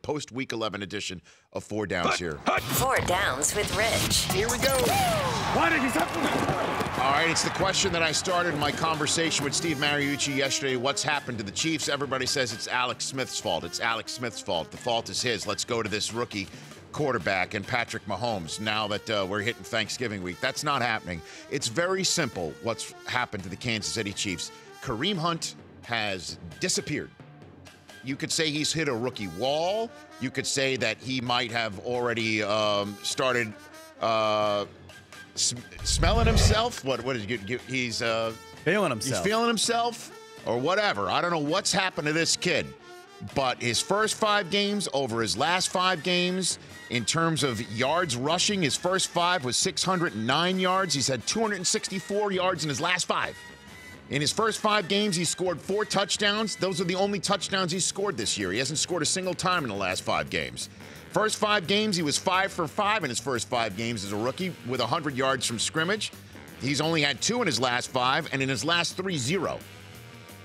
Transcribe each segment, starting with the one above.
post-Week 11 edition of Four Downs here. Four Downs with Rich. Here we go. All right, it's the question that I started my conversation with Steve Mariucci yesterday. What's happened to the Chiefs? Everybody says it's Alex Smith's fault. It's Alex Smith's fault. The fault is his. Let's go to this rookie quarterback and Patrick Mahomes now that we're hitting Thanksgiving week. That's not happening. It's very simple what's happened to the Kansas City Chiefs. Kareem Hunt has disappeared. You could say he's hit a rookie wall. You could say that he might have already started smelling himself. What is it? He's feeling himself. He's feeling himself or whatever. I don't know what's happened to this kid. But his first 5 games over his last 5 games, in terms of yards rushing, his first 5 was 609 yards. He's had 264 yards in his last 5. In his first 5 games, he scored 4 touchdowns. Those are the only touchdowns he's scored this year. He hasn't scored a single time in the last 5 games. First 5 games, he was 5 for 5 in his first 5 games as a rookie with 100 yards from scrimmage. He's only had 2 in his last 5, and in his last 3, 0.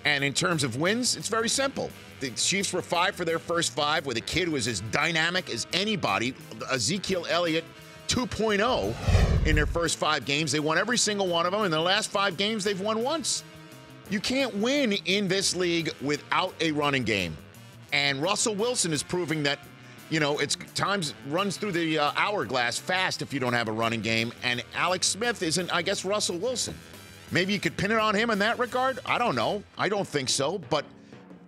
And in terms of wins, it's very simple. The Chiefs were 5 for their first 5 with a kid who was as dynamic as anybody, Ezekiel Elliott 2.0 in their first 5 games. They won every single one of them. In the last 5 games, they've won once. You can't win in this league without a running game. And Russell Wilson is proving that, you know, it's times runs through the hourglass fast if you don't have a running game. And Alex Smith isn't, I guess, Russell Wilson. Maybe you could pin it on him in that regard. I don't know. I don't think so. But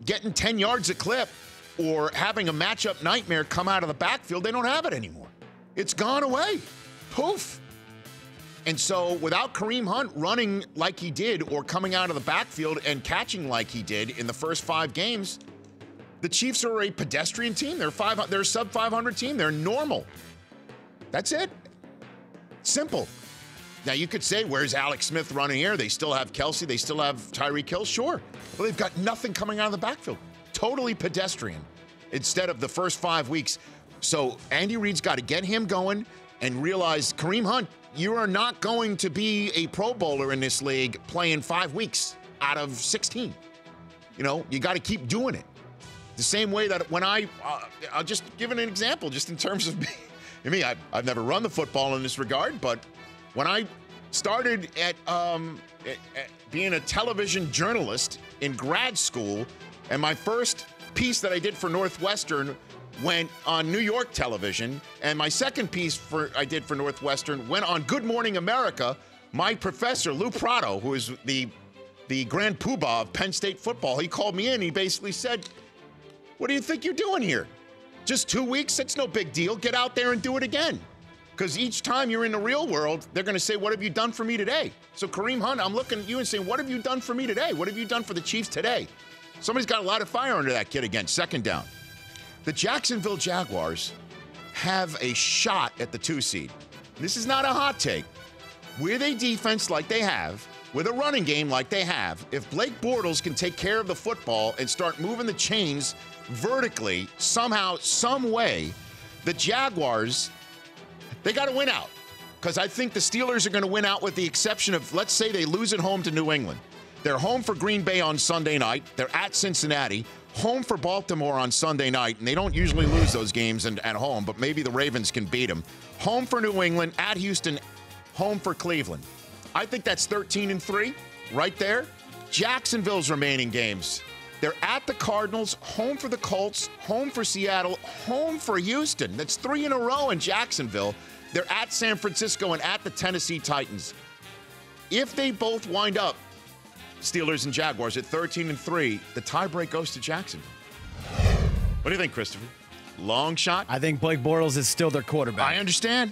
getting 10 yards a clip or having a matchup nightmare come out of the backfield, they don't have it anymore. It's gone away. Poof. And so without Kareem Hunt running like he did or coming out of the backfield and catching like he did in the first 5 games, the Chiefs are a pedestrian team. They're a sub-500 team. They're normal. That's it. Simple. Now, you could say, where's Alex Smith running here? They still have Kelsey. They still have Tyreek Hill. Sure. Well, they've got nothing coming out of the backfield. Totally pedestrian instead of the first 5 weeks. So Andy Reid's got to get him going and realize, Kareem Hunt, you are not going to be a Pro Bowler in this league playing 5 weeks out of 16. You know, you got to keep doing it. The same way that when I'll just give an example, just in terms of me. I've never run the football in this regard, but when I started at being a television journalist in grad school, and my first piece that I did for Northwestern went on New York television, and my second piece I did for Northwestern went on Good Morning America, my professor, Lou Prado, who is the grand poobah of Penn State football, he called me in. He basically said, "What do you think you're doing here? Just 2 weeks? That's no big deal. Get out there and do it again." Because each time you're in the real world, they're going to say, "What have you done for me today?" So Kareem Hunt, I'm looking at you and saying, "What have you done for me today? What have you done for the Chiefs today?" Somebody's got a lot of fire under that kid again. Second down. The Jacksonville Jaguars have a shot at the 2 seed. This is not a hot take. With a defense like they have, with a running game like they have, if Blake Bortles can take care of the football and start moving the chains vertically, somehow, some way, the Jaguars, they got to win out. Because I think the Steelers are going to win out with the exception of, let's say they lose at home to New England. They're home for Green Bay on Sunday night. They're at Cincinnati. Home for Baltimore on Sunday night. And they don't usually lose those games at home, but maybe the Ravens can beat them. Home for New England, at Houston, home for Cleveland. I think that's 13-3 right there. Jacksonville's remaining games. They're at the Cardinals, home for the Colts, home for Seattle, home for Houston. That's 3 in a row in Jacksonville. They're at San Francisco and at the Tennessee Titans. If they both wind up, Steelers and Jaguars, at 13-3, the tiebreak goes to Jacksonville. What do you think, Christopher? Long shot? I think Blake Bortles is still their quarterback. I understand.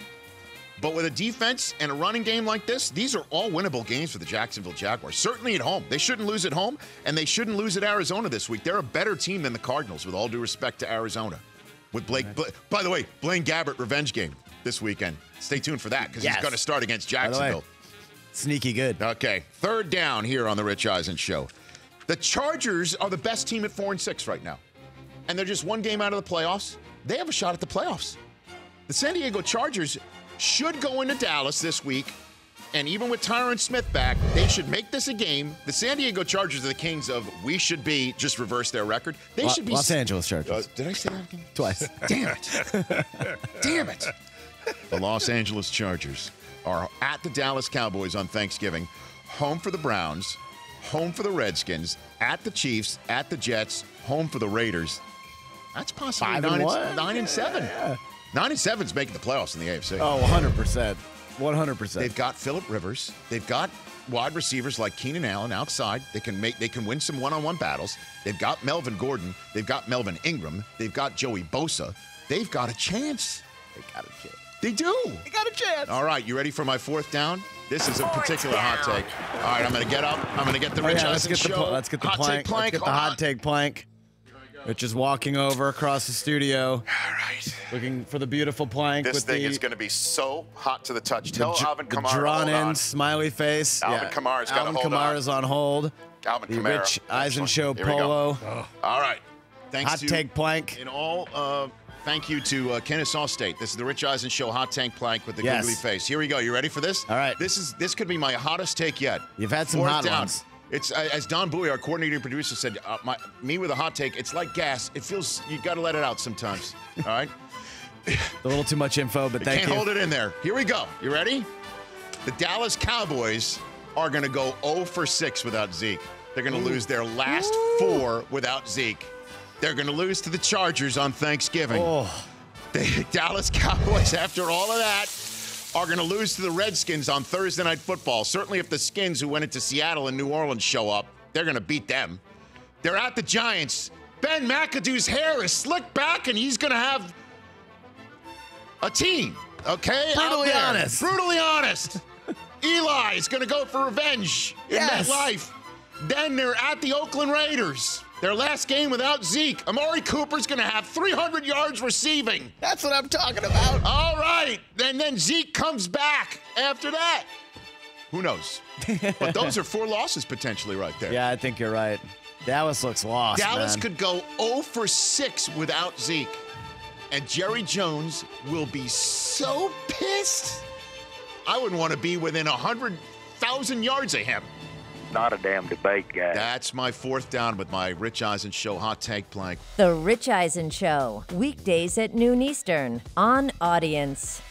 But with a defense and a running game like this, these are all winnable games for the Jacksonville Jaguars. Certainly at home. They shouldn't lose at home, and they shouldn't lose at Arizona this week. They're a better team than the Cardinals, with all due respect to Arizona. With Blake, by the way, Blaine Gabbert revenge game this weekend. Stay tuned for that, because he's going to start against Jacksonville. Sneaky good. Okay, third down here on the Rich Eisen Show. The Chargers are the best team at 4-6 right now. And they're just one game out of the playoffs. They have a shot at the playoffs. The San Diego Chargers should go into Dallas this week and even with Tyron Smith back, they should make this a game. The San Diego Chargers are the kings of we should be, just reverse their record. They should be Los Angeles Chargers. Did I say that again? Twice. Damn it. Damn it. The Los Angeles Chargers are at the Dallas Cowboys on Thanksgiving, home for the Browns, home for the Redskins, at the Chiefs, at the Jets, home for the Raiders. That's possibly 9-7. Yeah. 9-7's making the playoffs in the AFC. Oh, 100%. 100%. They've got Phillip Rivers. They've got wide receivers like Keenan Allen outside. They can win some one-on-one battles. They've got Melvin Gordon. They've got Melvin Ingram. They've got Joey Bosa. They've got a chance. They got a chance. They do. They got a chance. All right, you ready for my fourth down? This is a particular hot take. All right, I'm going to get up. I'm going to get the Rich Eisen show. Let's get the hot plank. Take plank. Let's get the hot take plank. Rich is walking over across the studio. All right. Looking for the beautiful plank. This with thing the, is going to be so hot to the touch. Tell Alvin the Kamara drawn hold on. in smiley face. Alvin Kamara's got to hold on. Alvin Kamara's on hold. Alvin The Kamara. Rich Eisen show Here we go. polo. Oh. All right. Thanks Hot to take plank. in all. Thank you to Kennesaw State. This is the Rich Eisen show hot tank plank with the googly face. Here we go. You ready for this? All right. This could be my hottest take yet. You've had some Fourth hot down. ones. It's as Don Bowie, our coordinating producer, said. Me with a hot take. It's like gas. It feels you got to let it out sometimes. All right. A little too much info, but thank you. Can't hold it in there. Here we go. You ready? The Dallas Cowboys are going to go 0 for 6 without Zeke. They're going to lose their last 4 without Zeke. They're going to lose to the Chargers on Thanksgiving. The Dallas Cowboys, after all of that, are going to lose to the Redskins on Thursday Night Football. Certainly if the Skins, who went into Seattle and New Orleans, show up, they're going to beat them. They're at the Giants. Ben McAdoo's hair is slicked back, and he's going to have a team, okay? Brutally honest. Brutally honest. Eli is going to go for revenge in Yes. MetLife. Then they're at the Oakland Raiders. Their last game without Zeke. Amari Cooper's going to have 300 yards receiving. That's what I'm talking about. All right. And then Zeke comes back after that. Who knows? But those are 4 losses potentially right there. Yeah, I think you're right. Dallas looks lost, Dallas man. could go 0 for 6 without Zeke. And Jerry Jones will be so pissed. I wouldn't want to be within 100,000 yards of him. Not a damn debate, guy. That's my fourth down with my Rich Eisen show hot take plank. The Rich Eisen Show, weekdays at noon Eastern on Audience.